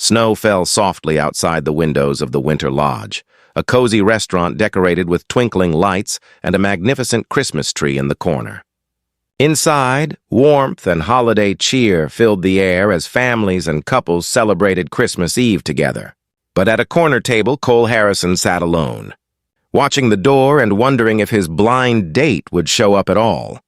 Snow fell softly outside the windows of the Winter Lodge, a cozy restaurant decorated with twinkling lights and a magnificent Christmas tree in the corner. Inside, warmth and holiday cheer filled the air as families and couples celebrated Christmas Eve together. But at a corner table, Cole Harrison sat alone, watching the door and wondering if his blind date would show up at all.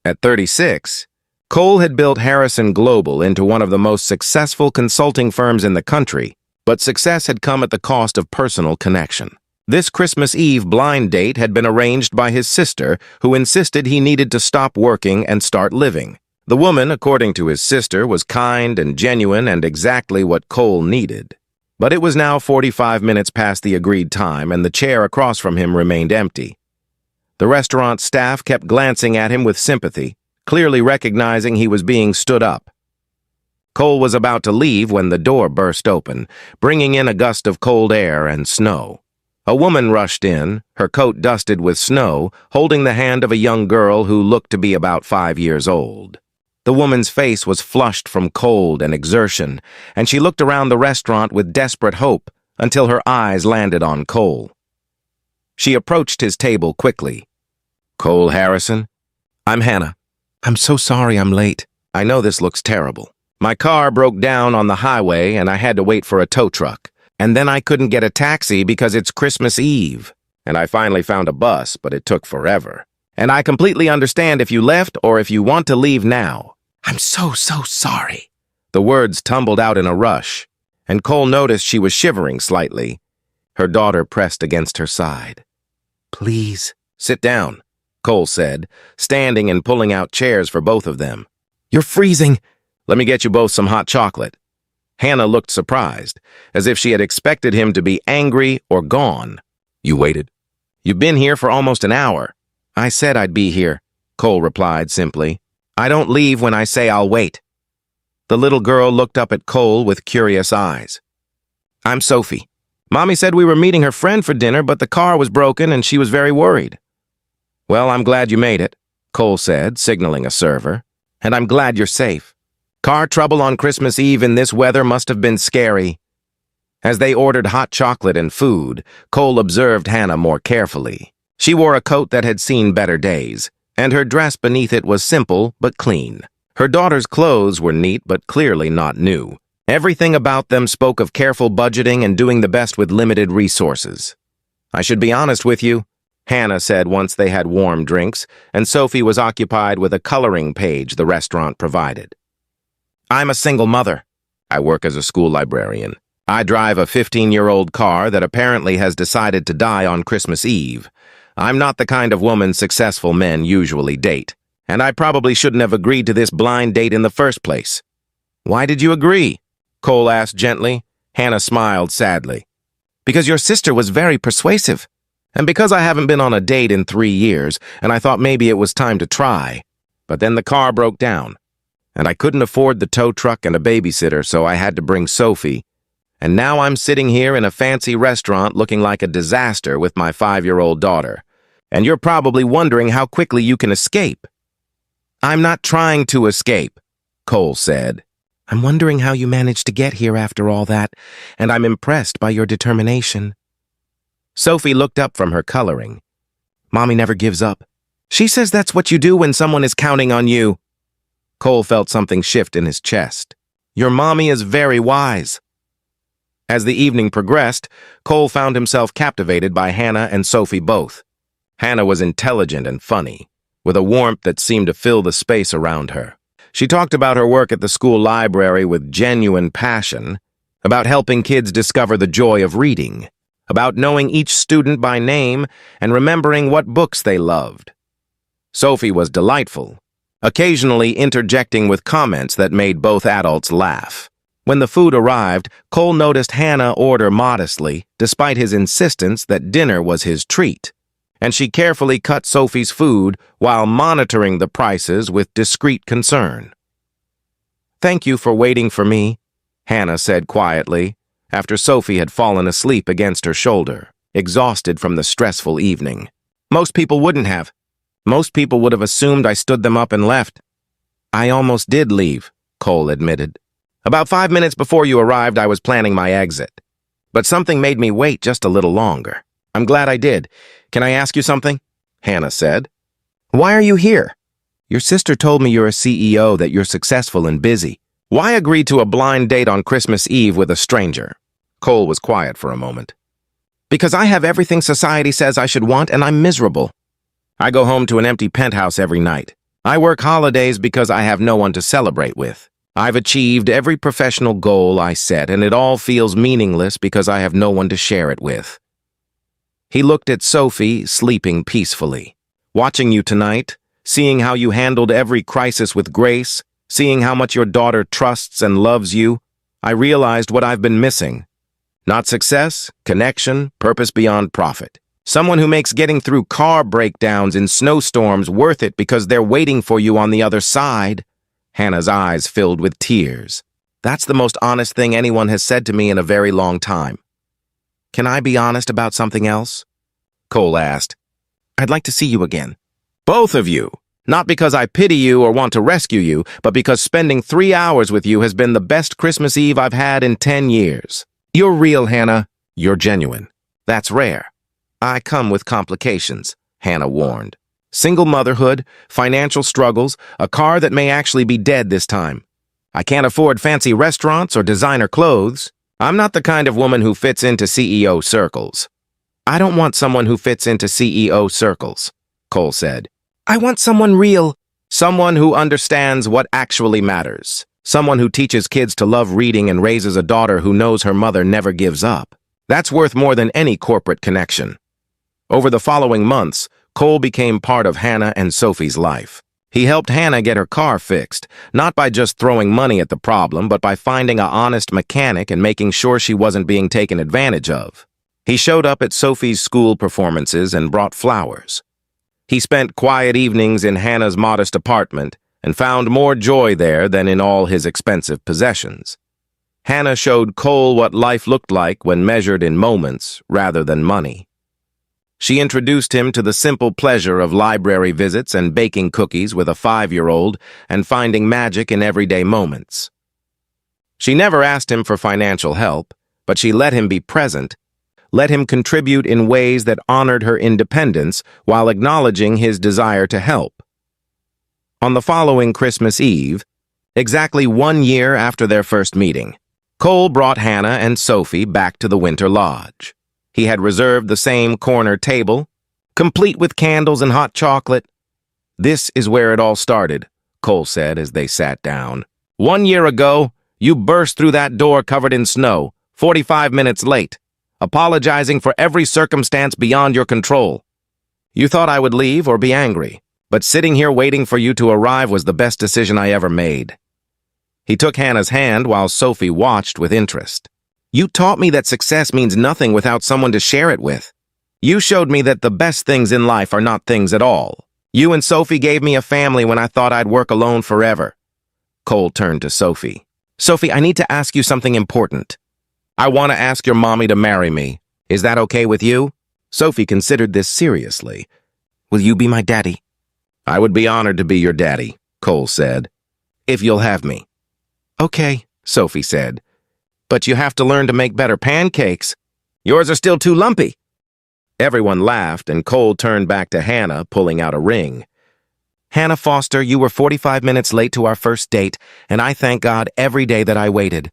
At 36, Cole had built Harrison Global into one of the most successful consulting firms in the country, but success had come at the cost of personal connection. This Christmas Eve blind date had been arranged by his sister, who insisted he needed to stop working and start living. The woman, according to his sister, was kind and genuine and exactly what Cole needed. But it was now 45 minutes past the agreed time, and the chair across from him remained empty. The restaurant staff kept glancing at him with sympathy, clearly recognizing he was being stood up. Cole was about to leave when the door burst open, bringing in a gust of cold air and snow. A woman rushed in, her coat dusted with snow, holding the hand of a young girl who looked to be about 5 years old. The woman's face was flushed from cold and exertion, and she looked around the restaurant with desperate hope until her eyes landed on Cole. She approached his table quickly. "Cole Harrison? I'm Hannah. I'm so sorry I'm late. I know this looks terrible. My car broke down on the highway and I had to wait for a tow truck. And then I couldn't get a taxi because it's Christmas Eve. And I finally found a bus, but it took forever. And I completely understand if you left or if you want to leave now. I'm so sorry." The words tumbled out in a rush, and Cole noticed she was shivering slightly. Her daughter pressed against her side. "Please, sit down," Cole said, standing and pulling out chairs for both of them. "You're freezing. Let me get you both some hot chocolate." Hannah looked surprised, as if she had expected him to be angry or gone. "You waited? You've been here for almost an hour." "I said I'd be here," Cole replied simply. "I don't leave when I say I'll wait." The little girl looked up at Cole with curious eyes. "I'm Sophie. Mommy said we were meeting her friend for dinner, but the car was broken and she was very worried." "Well, I'm glad you made it," Cole said, signaling a server. "And I'm glad you're safe. Car trouble on Christmas Eve in this weather must have been scary." As they ordered hot chocolate and food, Cole observed Hannah more carefully. She wore a coat that had seen better days, and her dress beneath it was simple but clean. Her daughter's clothes were neat but clearly not new. Everything about them spoke of careful budgeting and doing the best with limited resources. "I should be honest with you," Hannah said once they had warm drinks, and Sophie was occupied with a coloring page the restaurant provided. "I'm a single mother. I work as a school librarian. I drive a 15-year-old car that apparently has decided to die on Christmas Eve. I'm not the kind of woman successful men usually date, and I probably shouldn't have agreed to this blind date in the first place." "Why did you agree?" Cole asked gently. Hannah smiled sadly. "Because your sister was very persuasive. And because I haven't been on a date in 3 years, and I thought maybe it was time to try. But then the car broke down, and I couldn't afford the tow truck and a babysitter, so I had to bring Sophie. And now I'm sitting here in a fancy restaurant looking like a disaster with my 5-year-old daughter. And you're probably wondering how quickly you can escape." "I'm not trying to escape," Cole said. "I'm wondering how you managed to get here after all that, and I'm impressed by your determination." Sophie looked up from her coloring. "Mommy never gives up. She says that's what you do when someone is counting on you." Cole felt something shift in his chest. "Your mommy is very wise." As the evening progressed, Cole found himself captivated by Hannah and Sophie both. Hannah was intelligent and funny, with a warmth that seemed to fill the space around her. She talked about her work at the school library with genuine passion, about helping kids discover the joy of reading, about knowing each student by name and remembering what books they loved. Sophie was delightful, occasionally interjecting with comments that made both adults laugh. When the food arrived, Cole noticed Hannah order modestly, despite his insistence that dinner was his treat, and she carefully cut Sophie's food while monitoring the prices with discreet concern. "Thank you for waiting for me," Hannah said quietly, after Sophie had fallen asleep against her shoulder, exhausted from the stressful evening. "Most people wouldn't have. Most people would have assumed I stood them up and left." "I almost did leave," Cole admitted. About 5 minutes before you arrived, I was planning my exit. But something made me wait just a little longer. I'm glad I did. Can I ask you something? Hannah said. Why are you here? Your sister told me you're a CEO, that you're successful and busy. Why agree to a blind date on Christmas Eve with a stranger? Cole was quiet for a moment. Because I have everything society says I should want and I'm miserable. I go home to an empty penthouse every night. I work holidays because I have no one to celebrate with. I've achieved every professional goal I set, and it all feels meaningless because I have no one to share it with. He looked at Sophie, sleeping peacefully. Watching you tonight, seeing how you handled every crisis with grace, seeing how much your daughter trusts and loves you, I realized what I've been missing. Not success, connection, purpose beyond profit. Someone who makes getting through car breakdowns in snowstorms worth it because they're waiting for you on the other side. Hannah's eyes filled with tears. That's the most honest thing anyone has said to me in a very long time. Can I be honest about something else? Cole asked. I'd like to see you again. Both of you. Not because I pity you or want to rescue you, but because spending 3 hours with you has been the best Christmas Eve I've had in 10 years. You're real, Hannah. You're genuine. That's rare. I come with complications, Hannah warned. Single motherhood, financial struggles, a car that may actually be dead this time. I can't afford fancy restaurants or designer clothes. I'm not the kind of woman who fits into CEO circles. I don't want someone who fits into CEO circles, Cole said. I want someone real. Someone who understands what actually matters. Someone who teaches kids to love reading and raises a daughter who knows her mother never gives up. That's worth more than any corporate connection. Over the following months, Cole became part of Hannah and Sophie's life. He helped Hannah get her car fixed, not by just throwing money at the problem, but by finding an honest mechanic and making sure she wasn't being taken advantage of. He showed up at Sophie's school performances and brought flowers. He spent quiet evenings in Hannah's modest apartment and found more joy there than in all his expensive possessions. Hannah showed Cole what life looked like when measured in moments rather than money. She introduced him to the simple pleasure of library visits and baking cookies with a 5-year-old and finding magic in everyday moments. She never asked him for financial help, but she let him be present, let him contribute in ways that honored her independence while acknowledging his desire to help. On the following Christmas Eve, exactly 1 year after their first meeting, Cole brought Hannah and Sophie back to the Winter Lodge. He had reserved the same corner table, complete with candles and hot chocolate. This is where it all started, Cole said as they sat down. 1 year ago, you burst through that door covered in snow, 45 minutes late, apologizing for every circumstance beyond your control. You thought I would leave or be angry, but sitting here waiting for you to arrive was the best decision I ever made. He took Hannah's hand while Sophie watched with interest. You taught me that success means nothing without someone to share it with. You showed me that the best things in life are not things at all. You and Sophie gave me a family when I thought I'd work alone forever. Cole turned to Sophie. Sophie, I need to ask you something important. I want to ask your mommy to marry me. Is that okay with you? Sophie considered this seriously. Will you be my daddy? I would be honored to be your daddy, Cole said. If you'll have me. Okay, Sophie said. But you have to learn to make better pancakes. Yours are still too lumpy. Everyone laughed, and Cole turned back to Hannah, pulling out a ring. Hannah Foster, you were 45 minutes late to our first date, and I thank God every day that I waited.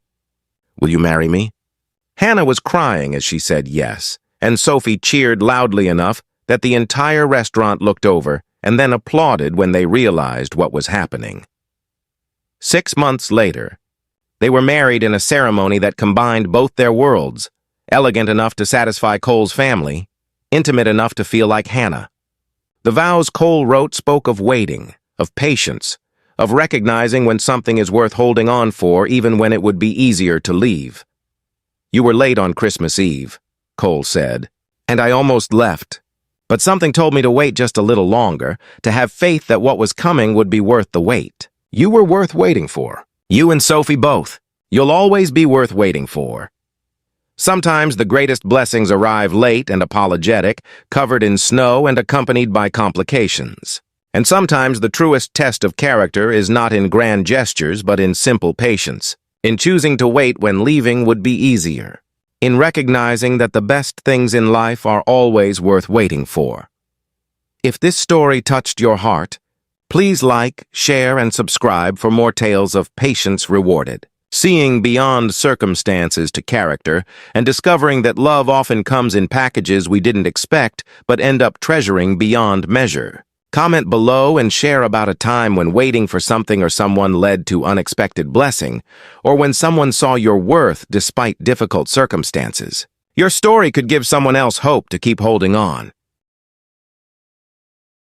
Will you marry me? Hannah was crying as she said yes, and Sophie cheered loudly enough that the entire restaurant looked over and then applauded when they realized what was happening. 6 months later, they were married in a ceremony that combined both their worlds, elegant enough to satisfy Cole's family, intimate enough to feel like Hannah. The vows Cole wrote spoke of waiting, of patience, of recognizing when something is worth holding on for even when it would be easier to leave. You were late on Christmas Eve, Cole said, and I almost left. But something told me to wait just a little longer, to have faith that what was coming would be worth the wait. You were worth waiting for. You and Sophie both. You'll always be worth waiting for. Sometimes the greatest blessings arrive late and apologetic, covered in snow and accompanied by complications. And sometimes the truest test of character is not in grand gestures but in simple patience. In choosing to wait when leaving would be easier. In recognizing that the best things in life are always worth waiting for. If this story touched your heart, please like, share, and subscribe for more tales of patience rewarded. Seeing beyond circumstances to character, and discovering that love often comes in packages we didn't expect but end up treasuring beyond measure. Comment below and share about a time when waiting for something or someone led to unexpected blessing, or when someone saw your worth despite difficult circumstances. Your story could give someone else hope to keep holding on.